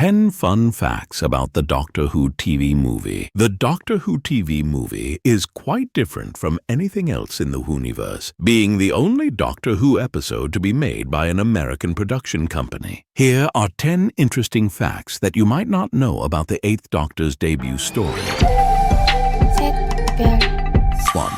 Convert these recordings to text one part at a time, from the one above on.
10 fun facts about the Doctor Who TV movie. The Doctor Who TV movie is quite different from anything else in the Whoniverse, being the only Doctor Who episode to be made by an American production company. Here are 10 interesting facts that you might not know about the 8th Doctor's debut story. 1.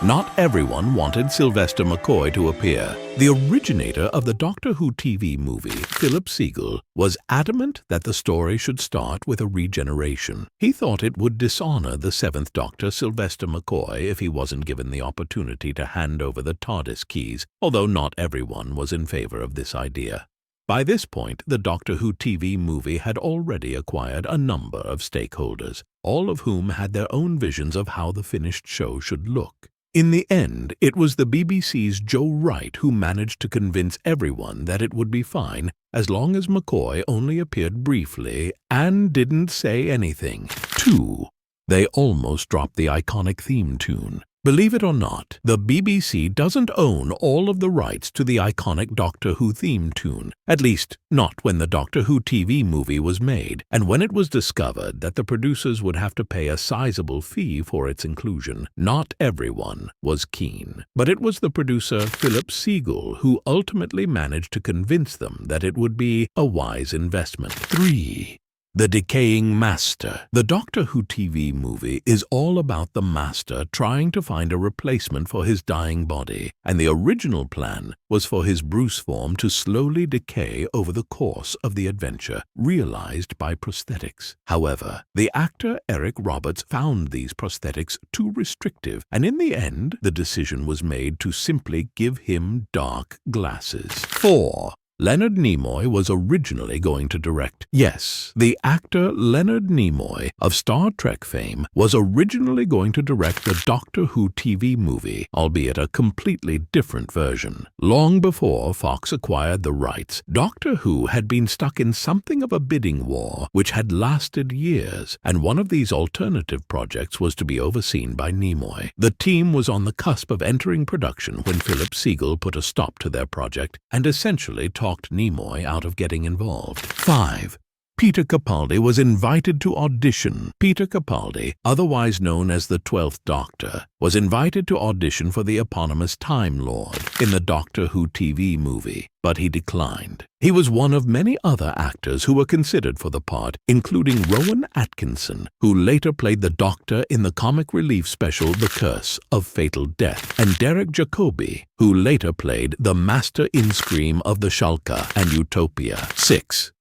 Not everyone wanted Sylvester McCoy to appear. The originator of the Doctor Who TV movie, Philip Segal, was adamant that the story should start with a regeneration. He thought it would dishonor the 7th Doctor, Sylvester McCoy, if he wasn't given the opportunity to hand over the Tardis keys, although not everyone was in favor of this idea. By this point, the Doctor Who TV movie had already acquired a number of stakeholders, all of whom had their own visions of how the finished show should look. In the end, it was the BBC's Joe Wright who managed to convince everyone that it would be fine as long as McCoy only appeared briefly and didn't say anything. 2. They almost dropped the iconic theme tune. Believe it or not, the BBC doesn't own all of the rights to the iconic Doctor Who theme tune, at least not when the Doctor Who TV movie was made, and when it was discovered that the producers would have to pay a sizable fee for its inclusion, not everyone was keen. But it was the producer Philip Segal who ultimately managed to convince them that it would be a wise investment. 3. The Decaying Master. The Doctor Who TV movie is all about the Master trying to find a replacement for his dying body, and the original plan was for his Bruce form to slowly decay over the course of the adventure, realized by prosthetics. However, the actor Eric Roberts found these prosthetics too restrictive, and in the end, the decision was made to simply give him dark glasses. 4. Leonard Nimoy was originally going to direct. Yes, the actor Leonard Nimoy of Star Trek fame was originally going to direct the Doctor Who TV movie, albeit a completely different version. Long before Fox acquired the rights, Doctor Who had been stuck in something of a bidding war which had lasted years, and one of these alternative projects was to be overseen by Nimoy. The team was on the cusp of entering production when Philip Segal put a stop to their project and essentially talked Nimoy out of getting involved. 5. Peter Capaldi was invited to audition. Peter Capaldi, otherwise known as the 12th Doctor, was invited to audition for the eponymous Time Lord in the Doctor Who TV movie, but he declined. He was one of many other actors who were considered for the part, including Rowan Atkinson, who later played the Doctor in the comic relief special The Curse of Fatal Death, and Derek Jacobi, who later played the Master in Scream of the Shulka and Utopia. 6.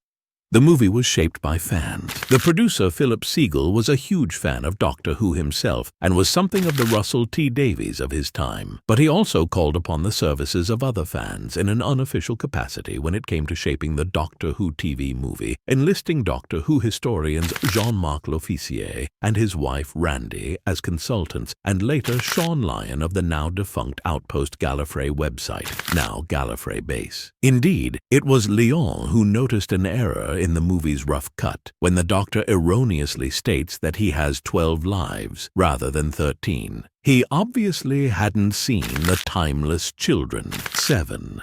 The movie was shaped by fans. The producer, Philip Segal, was a huge fan of Doctor Who himself and was something of the Russell T Davies of his time. But he also called upon the services of other fans in an unofficial capacity when it came to shaping the Doctor Who TV movie, enlisting Doctor Who historians Jean-Marc L'Officier and his wife Randy as consultants, and later Sean Lyon of the now-defunct Outpost Gallifrey website, now Gallifrey Base. Indeed, it was Lyon who noticed an error in the movie's rough cut, when the Doctor erroneously states that he has 12 lives rather than 13. He obviously hadn't seen the Timeless Children. 7.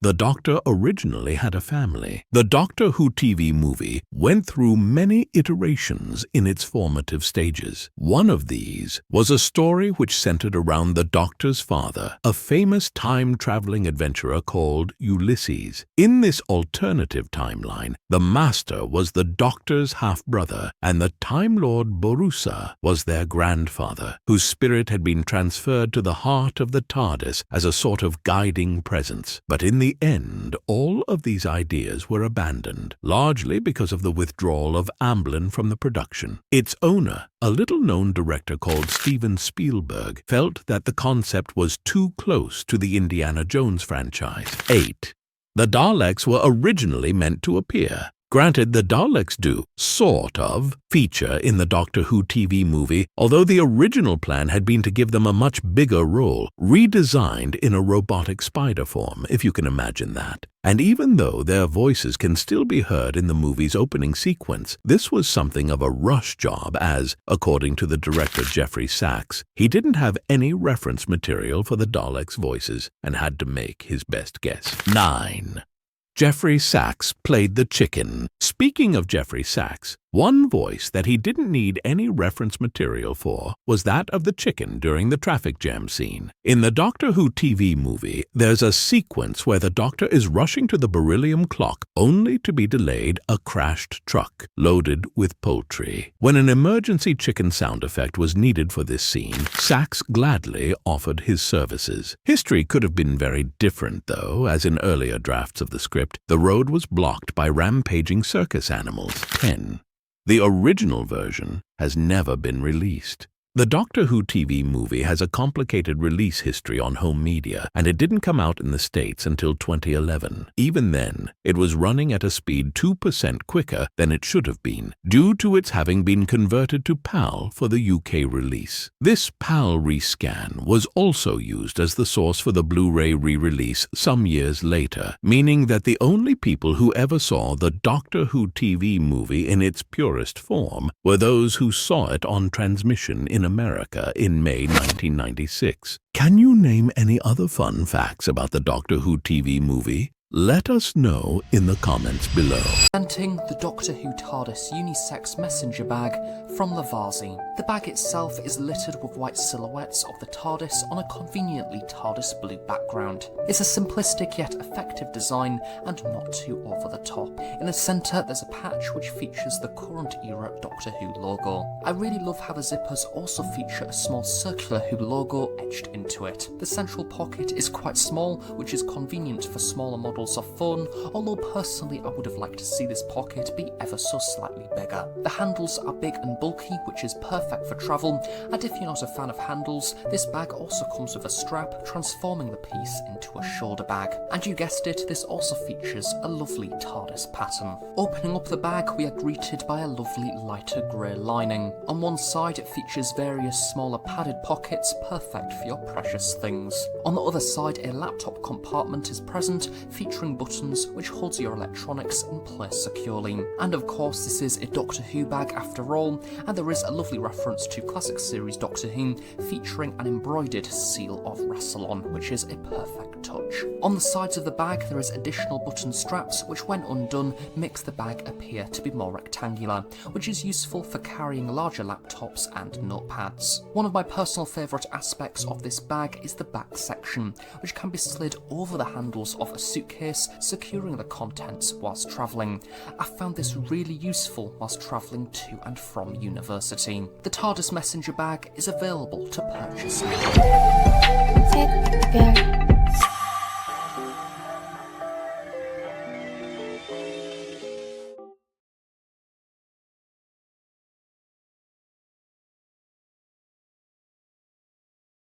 The Doctor originally had a family. The Doctor Who TV movie went through many iterations in its formative stages. One of these was a story which centered around the Doctor's father, a famous time-traveling adventurer called Ulysses. In this alternative timeline, the Master was the Doctor's half-brother, and the Time Lord Borusa was their grandfather, whose spirit had been transferred to the heart of the Tardis as a sort of guiding presence. But in the end, all of these ideas were abandoned, largely because of the withdrawal of Amblin from the production. Its owner, a little-known director called Steven Spielberg, felt that the concept was too close to the Indiana Jones franchise. 8. The Daleks were originally meant to appear. Granted, the Daleks do, sort of, feature in the Doctor Who TV movie, although the original plan had been to give them a much bigger role, redesigned in a robotic spider form, if you can imagine that. And even though their voices can still be heard in the movie's opening sequence, this was something of a rush job as, according to the director Jeffrey Sachs, he didn't have any reference material for the Daleks' voices and had to make his best guess. 9. Jeffrey Sachs played the chicken. Speaking of Jeffrey Sachs, one voice that he didn't need any reference material for was that of the chicken during the traffic jam scene. In the Doctor Who TV movie, there's a sequence where the Doctor is rushing to the beryllium clock only to be delayed a crashed truck loaded with poultry. When an emergency chicken sound effect was needed for this scene, Sachs gladly offered his services. History could have been very different though, as in earlier drafts of the script, the road was blocked by rampaging circus animals. 10. The original version has never been released. The Doctor Who TV movie has a complicated release history on home media, and it didn't come out in the States until 2011. Even then, it was running at a speed 2% quicker than it should have been, due to its having been converted to PAL for the UK release. This PAL rescan was also used as the source for the Blu-ray re-release some years later, meaning that the only people who ever saw the Doctor Who TV movie in its purest form were those who saw it on transmission in America in May 1996. Can you name any other fun facts about the Doctor Who TV movie? Let us know in the comments below. Presenting the Doctor Who Tardis unisex messenger bag from Lavazi. The bag itself is littered with white silhouettes of the TARDIS on a conveniently TARDIS blue background. It's a simplistic yet effective design and not too over the top. In the centre there's a patch which features the current era Doctor Who logo. I really love how the zippers also feature a small circular Who logo etched into it. The central pocket is quite small, which is convenient for smaller models of phone, although personally I would have liked to see this pocket be ever so slightly bigger. The handles are big and bulky, which is perfect for travel, and if you're not a fan of handles, this bag also comes with a strap, transforming the piece into a shoulder bag. And you guessed it, this also features a lovely TARDIS pattern. Opening up the bag, we are greeted by a lovely lighter grey lining. On one side it features various smaller padded pockets, perfect for your precious things. On the other side, a laptop compartment is present, featuring buttons which holds your electronics in place securely. And of course this is a Doctor Who bag after all, and there is a lovely reference to classic series Doctor Who featuring an embroidered seal of Rassilon, which is a perfect touch. On the sides of the bag there is additional button straps which when undone makes the bag appear to be more rectangular, which is useful for carrying larger laptops and notepads. One of my personal favourite aspects of this bag is the back section, which can be slid over the handles of a suitcase, securing the contents whilst travelling. I found this really useful whilst travelling to and from university. The TARDIS messenger bag is available to purchase now.